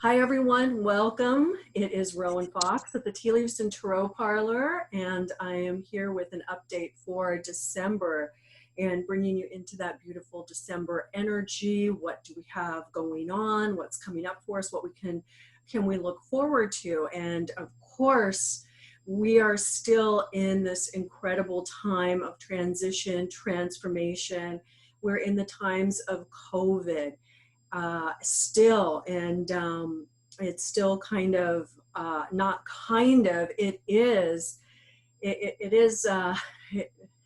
Hi everyone, welcome. It is Rowan Fox at the Tea Leaves and Tarot Parlor, and I am here with an update for December and bringing you into that beautiful December energy. What do we have going on? What's coming up for us? What can we look forward to? And of course, we are still in this incredible time of transition, transformation. We're in the times of COVID still, and it's still kind of not kind of, it is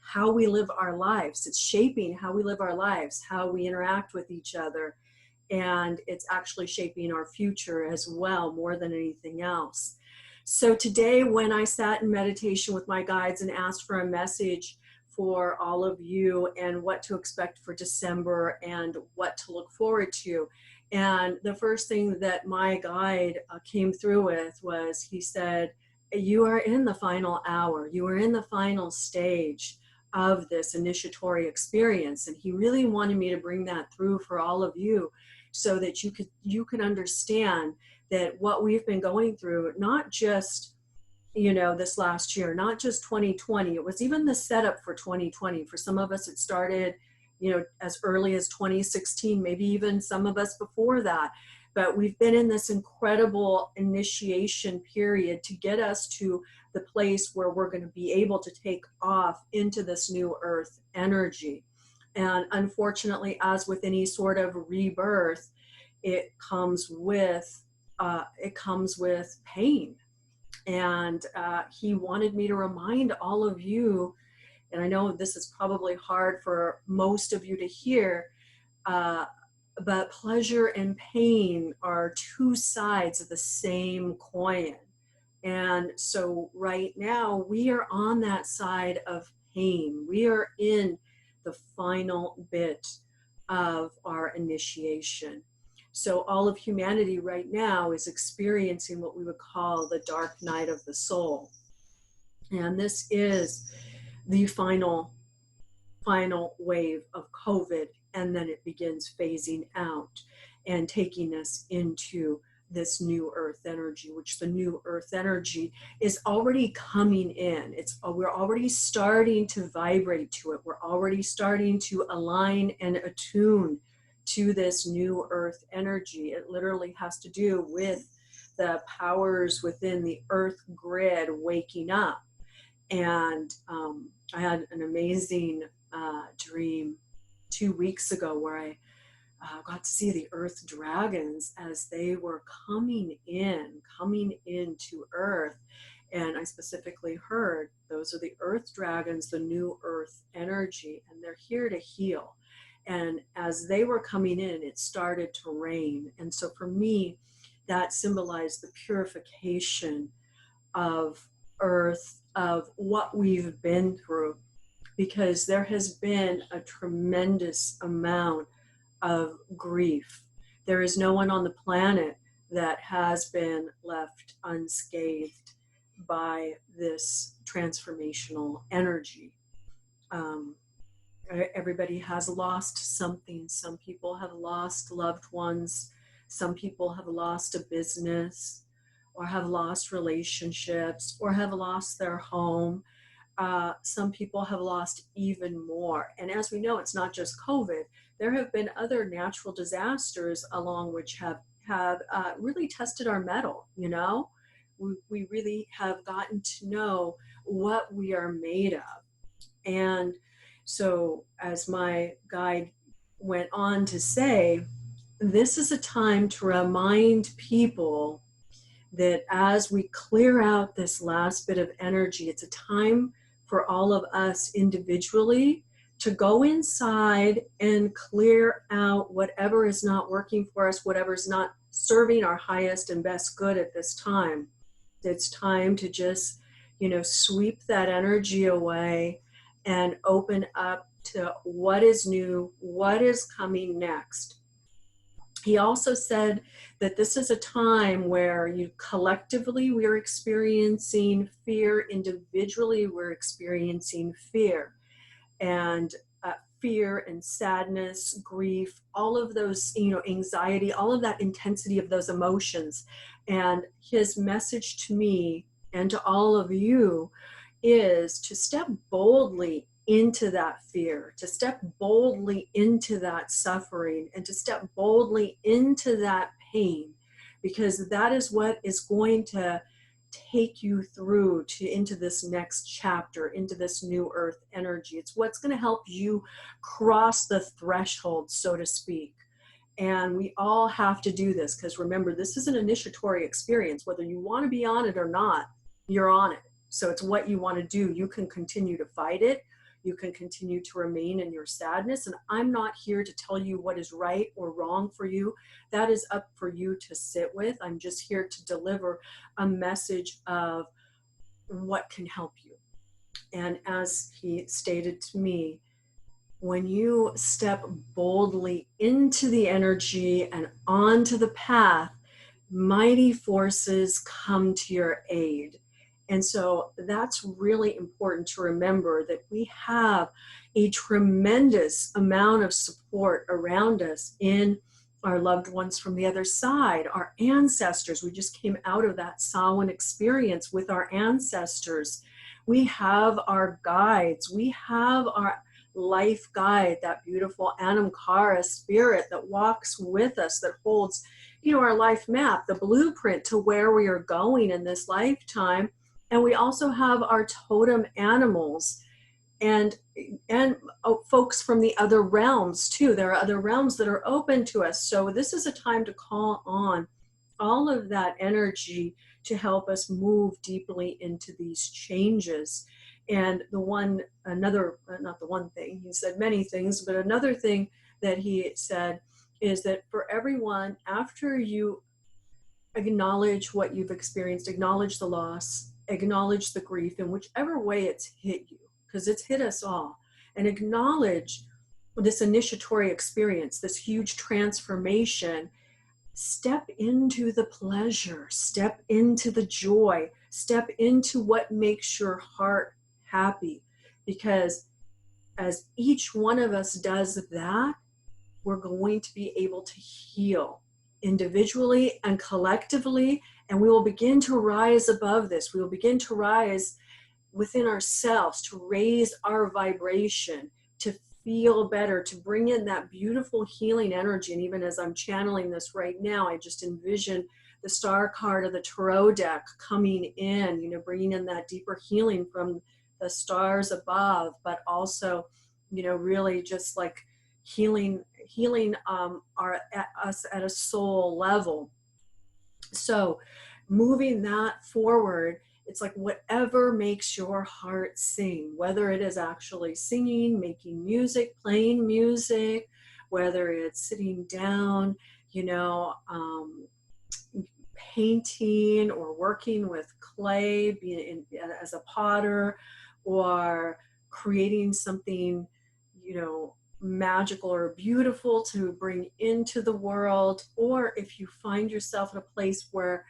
how we live our lives. It's shaping how we live our lives, how we interact with each other, and it's actually shaping our future as well, more than anything else. So today, when I sat in meditation with my guides and asked for a message for all of you and what to expect for December and what to look forward to. And the first thing that my guide came through with was, he said, you are in the final hour. You are in the final stage of this initiatory experience. And he really wanted me to bring that through for all of you so that you could understand that what we've been going through, not just this last year, not just 2020, it was even the setup for 2020. For some of us, it started, as early as 2016, maybe even some of us before that. But we've been in this incredible initiation period to get us to the place where we're going to be able to take off into this new earth energy. And unfortunately, as with any sort of rebirth, it comes with pain. And he wanted me to remind all of you, and I know this is probably hard for most of you to hear, but pleasure and pain are two sides of the same coin. And so right now we are on that side of pain. We are in the final bit of our initiation. So all of humanity right now is experiencing what we would call the dark night of the soul. And this is the final wave of COVID. And then it begins phasing out and taking us into this new earth energy, which the new earth energy is already coming in. We're already starting to vibrate to it. We're already starting to align and attune to this new earth energy. It literally has to do with the powers within the earth grid waking up. And I had an amazing dream 2 weeks ago where I got to see the earth dragons as they were coming into earth. And I specifically heard, those are the earth dragons, the new earth energy, and they're here to heal. And as they were coming in, it started to rain. And so for me, that symbolized the purification of earth, of what we've been through, because there has been a tremendous amount of grief. There is no one on the planet that has been left unscathed by this transformational energy. Everybody has lost something. Some people have lost loved ones. Some people have lost a business, or have lost relationships, or have lost their home. Some people have lost even more. And as we know, it's not just COVID. There have been other natural disasters along which have really tested our mettle. We really have gotten to know what we are made of. And so, as my guide went on to say, this is a time to remind people that as we clear out this last bit of energy, it's a time for all of us individually to go inside and clear out whatever is not working for us, whatever is not serving our highest and best good at this time. It's time to just, sweep that energy away and open up to what is new, what is coming next. He also said that this is a time where collectively we're experiencing fear, individually we're experiencing fear. And fear and sadness, grief, all of those, anxiety, all of that intensity of those emotions. And his message to me and to all of you is to step boldly into that fear, to step boldly into that suffering, and to step boldly into that pain, because that is what is going to take you through to into this next chapter, into this new earth energy. It's what's going to help you cross the threshold, so to speak. And we all have to do this, because remember, this is an initiatory experience. Whether you want to be on it or not, you're on it. So it's what you want to do. You can continue to fight it. You can continue to remain in your sadness. And I'm not here to tell you what is right or wrong for you. That is up for you to sit with. I'm just here to deliver a message of what can help you. And as he stated to me, when you step boldly into the energy and onto the path, mighty forces come to your aid. And so that's really important to remember, that we have a tremendous amount of support around us in our loved ones from the other side, our ancestors. We just came out of that Samhain experience with our ancestors. We have our guides. We have our life guide, that beautiful Anamkara spirit that walks with us, that holds, our life map, the blueprint to where we are going in this lifetime. And we also have our totem animals and folks from the other realms too. There are other realms that are open to us. So this is a time to call on all of that energy to help us move deeply into these changes. And not the one thing, he said many things, but another thing that he said is that for everyone, after you acknowledge what you've experienced, acknowledge the loss, acknowledge the grief in whichever way it's hit you, because it's hit us all, and acknowledge this initiatory experience, this huge transformation. Step into the pleasure, step into the joy, step into what makes your heart happy, because as each one of us does that, we're going to be able to heal individually and collectively, and we will begin to rise above this. We will begin to rise within ourselves, to raise our vibration, to feel better, to bring in that beautiful healing energy. And even as I'm channeling this right now, I just envision the star card of the tarot deck coming in, bringing in that deeper healing from the stars above, but also, really just like healing us at a soul level. So moving that forward, it's like whatever makes your heart sing, whether it is actually singing, making music, playing music, whether it's sitting down, painting or working with clay, as a potter, or creating something, magical or beautiful to bring into the world. Or if you find yourself in a place where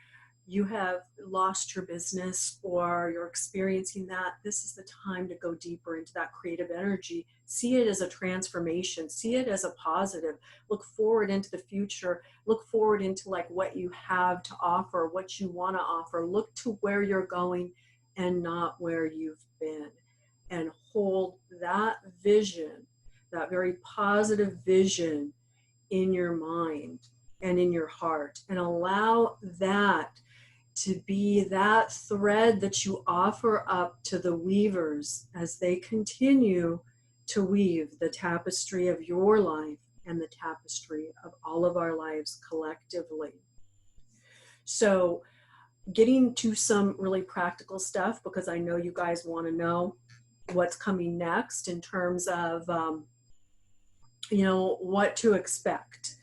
you have lost your business or you're experiencing that, this is the time to go deeper into that creative energy. See it as a transformation, see it as a positive, look forward into the future, look forward into like what you have to offer, what you want to offer, look to where you're going and not where you've been, and hold that vision, that very positive vision in your mind and in your heart, and allow that to be that thread that you offer up to the weavers as they continue to weave the tapestry of your life and the tapestry of all of our lives collectively. So getting to some really practical stuff, because I know you guys want to know what's coming next in terms of what to expect.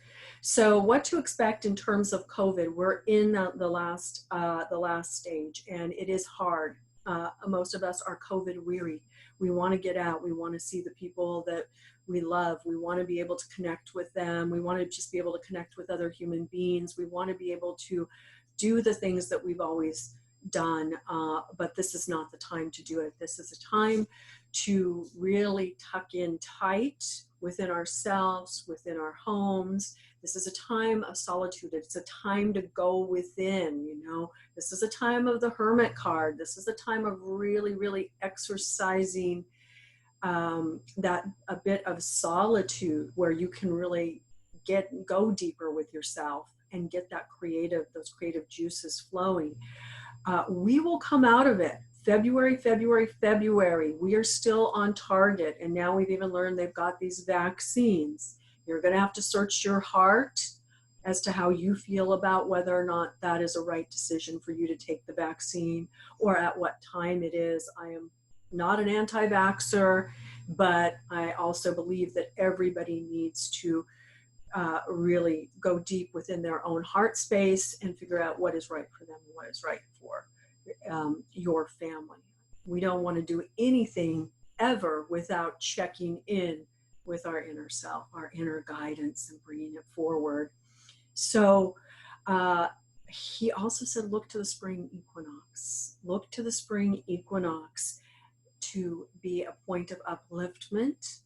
So what to expect in terms of COVID? We're in the last stage, and it is hard. Most of us are COVID weary. We want to get out. We want to see the people that we love. We want to be able to connect with them. We want to just be able to connect with other human beings. We want to be able to do the things that we've always done, but this is not the time to do it. This is a time to really tuck in tight, within ourselves, within our homes. This is a time of solitude. It's a time to go within, you know. This is a time of the Hermit card. This is a time of really, really exercising that a bit of solitude where you can really go deeper with yourself and get those creative juices flowing. We will come out of it. February. We are still on target. And now we've even learned they've got these vaccines. You're going to have to search your heart as to how you feel about whether or not that is a right decision for you to take the vaccine or at what time it is. I am not an anti-vaxxer, but I also believe that everybody needs to really go deep within their own heart space and figure out what is right for them and what is right for your family. We don't want to do anything ever without checking in with our inner self, our inner guidance, and bringing it forward. So he also said, look to the spring equinox. Look to the spring equinox to be a point of upliftment,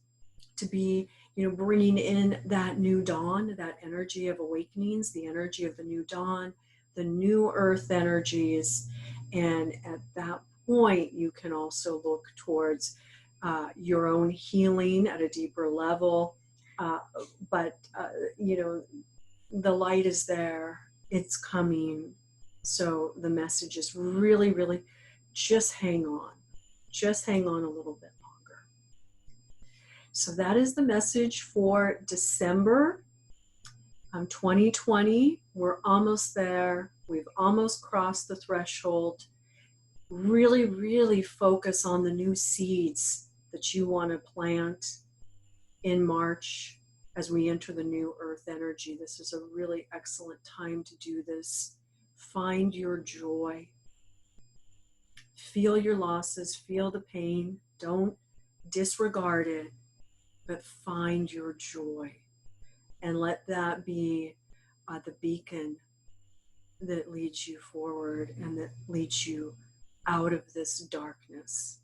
to be, bringing in that new dawn, that energy of awakenings, the energy of the new dawn, the new earth energies. And at that point, you can also look towards your own healing at a deeper level. But the light is there, it's coming. So the message is really, really just hang on. Just hang on a little bit longer. So that is the message for December 2020. We're almost there. We've almost crossed the threshold. Really, really focus on the new seeds that you want to plant in March as we enter the new earth energy. This is a really excellent time to do this. Find your joy. Feel your losses, feel the pain. Don't disregard it, but find your joy. And let that be the beacon that leads you forward and that leads you out of this darkness.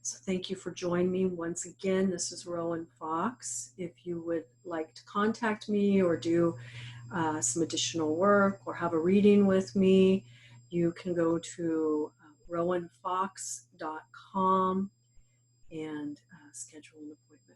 So thank you for joining me once again. This is Rowan Fox. If you would like to contact me or do some additional work or have a reading with me, you can go to rowanfox.com and schedule an appointment.